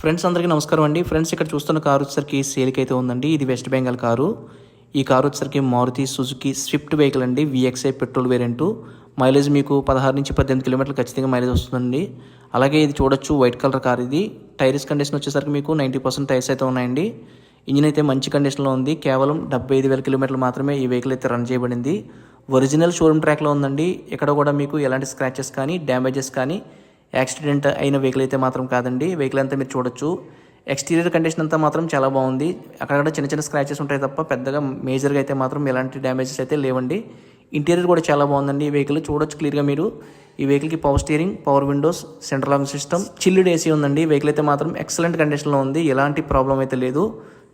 Friends అందరికీ నమస్కారం అండి. ఫ్రెండ్స్ ఇక్కడ చూస్తున్న కారు వచ్చేసరికి సేల్కి అయితే ఉందండి. ఇది వెస్ట్ బెంగాల్ కారు. ఈ కారు వచ్చేసరికి మారుతి సుజుకి స్విఫ్ట్ వెహికల్ అండి. VXi petrol variant. మైలేజ్ మీకు 16 నుంచి 18 కిలోమీటర్లు ఖచ్చితంగా మైలేజ్ వస్తుందండి. అలాగే ఇది చూడొచ్చు, వైట్ కలర్ కార్ ఇది. టైర్స్ కండిషన్ వచ్చేసరికి మీకు 90% టైర్స్ అయితే ఉన్నాయండి. ఇంజిన్ అయితే మంచి కండిషన్లో ఉంది. కేవలం 75,000 కిలోమీటర్లు మాత్రమే ఈ వెహికల్ అయితే రన్ చేయబడింది. ఒరిజినల్ షోరూమ్ ట్రాక్లో ఉందండి. ఇక్కడ కూడా మీకు ఎలాంటి స్క్రాచెస్ కానీ డ్యామేజెస్ కానీ యాక్సిడెంట్ అయిన వెహికల్ అయితే మాత్రం కాదండి. వెహికల్ అంతా మీరు చూడొచ్చు. ఎక్స్టీరియర్ కండిషన్ అంతా మాత్రం చాలా బాగుంది. అక్కడక్కడ చిన్న చిన్న స్క్రాచెస్ ఉంటాయి తప్ప పెద్దగా మేజర్గా అయితే మాత్రం ఎలాంటి డ్యామేజెస్ అయితే లేవండి. ఇంటీరియర్ కూడా చాలా బాగుందండి. ఈ వెహికల్ చూడొచ్చు క్లియర్గా మీరు. ఈ వెహికల్కి power steering, power windows, central locking system, chilled AC ఉందండి. వెహికల్ అయితే మాత్రం ఎక్సలెంట్ కండిషన్లో ఉంది. ఎలాంటి ప్రాబ్లం అయితే లేదు.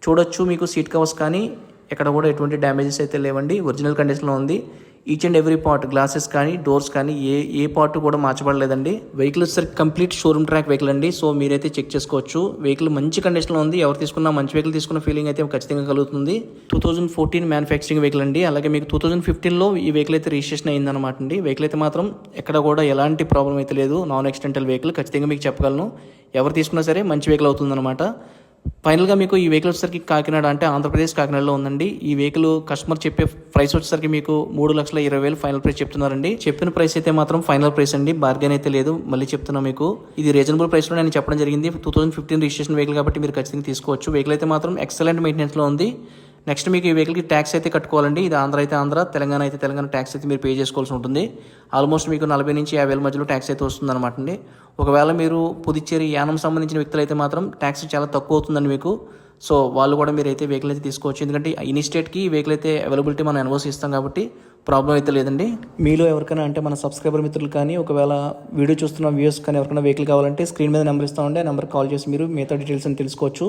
చూడొచ్చు మీకు సీట్ కవర్స్ కానీ ఎక్కడ కూడా ఎటువంటి డ్యామేజెస్ అయితే లేవండి. ఒరిజినల్ కండిషన్లో ఉంది. Each and every part, glasses కానీ డోర్స్ కానీ ఏ పార్ట్ కూడా మార్చబడలేదండి. వెహికల్ వచ్చేసరికి కంప్లీట్ షోరూమ్ ట్రాక్ వెహికల్ అండి. సో మీరైతే చెక్ చేసుకోవచ్చు. వెహికల్ మంచి కండిషన్లో ఉంది. ఎవరు తీసుకున్నా మంచి వెహికల్ తీసుకున్న ఫీలింగ్ అయితే ఖచ్చితంగా కలుగుతుంది. 2014 మ్యానుఫ్యాక్చరింగ్ వెహికల్ అండి. అలాగే మీకు 2015లో ఈ వెహికల్ అయితే రిజిస్ట్రేషన్ అయిందనమాట అండి. వెహికల్ అయితే మాత్రం ఎక్కడ కూడా ఎలాంటి ప్రాబ్లం అయితే లేదు. నాన్ యాక్సిడెంటల్ వెహికల్ ఖచ్చితంగా మీకు చెప్పగలను. ఎవరు తీసుకున్నా సరే మంచి వెహికల్ అవుతుందన్నమాట. ఫైనల్గా మీకు ఈ వెహికల్ వచ్చేసరికి కాకినాడ అంటే ఆంధ్రప్రదేశ్ కాకినాడలో ఉందండి. ఈ వెహికల్ కస్టమర్ చెప్పే ప్రైస్ వచ్చేసరికి మీకు 3,20,000 ఫైనల్ ప్రైస్ చెప్తున్నారండి. చెప్పిన ప్రైస్ అయితే మాత్రం ఫైనల్ ప్రైస్ అండి. బార్గెన్ అయితే లేదు. మళ్ళీ చెప్తున్నా మీకు ఇది రీజనబుల్ ప్రైస్లో నేను చెప్పడం జరిగింది. 2015 రిజిస్ట్రేషన్ వెహికల్ కాబట్టి మీరు ఖచ్చితంగా తీసుకోవచ్చు. వెహికల్ అయితే మాత్రం ఎక్సలెంట్ మెయింటెనెన్స్లో ఉంది. నెక్స్ట్ మీకు ఈ వెహికల్కి ట్యాక్స్ అయితే కట్టుకోవాలండి. ఇది ఆంధ్ర అయితే ఆంధ్ర, తెలంగాణ అయితే తెలంగాణ ట్యాక్స్ అయితే మీరు పే చేసుకోవాల్సి ఉంటుంది. ఆల్మోస్ట్ మీకు 40 నుంచి 50,000 మధ్యలో ట్యాక్స్ అయితే వస్తుంది అనమాట అండి. ఒకవేళ మీరు పుదుచ్చేరి యానం సంబంధించిన వ్యక్తులు అయితే మాత్రం ట్యాక్స్ చాలా తక్కువ అవుతుందండి మీకు. సో వాళ్ళు కూడా మీరు అయితే వెహికల్ అయితే తీసుకోవచ్చు. ఎందుకంటే ఇన్ స్టేట్కి ఈ వెహికల్ అయితే అవైలబిలిటీ మనం ఎన్ఓసి ఇస్తాం కాబట్టి ప్రాబ్లం అయితే లేదండి. మీలో ఎవరికైనా అంటే మన సబ్స్క్రైబర్ మిత్రులు కానీ ఒకవేళ వీడియో చూస్తున్న వ్యూస్ కానీ ఎవరికైనా వెహికల్ కావాలంటే స్క్రీన్ మీద నెంబర్ ఇస్తామండి. ఆ నెంబర్ కాల్ చేసి మీరు మిగతా డీటెయిల్స్ అని తెలుసుకోవచ్చు.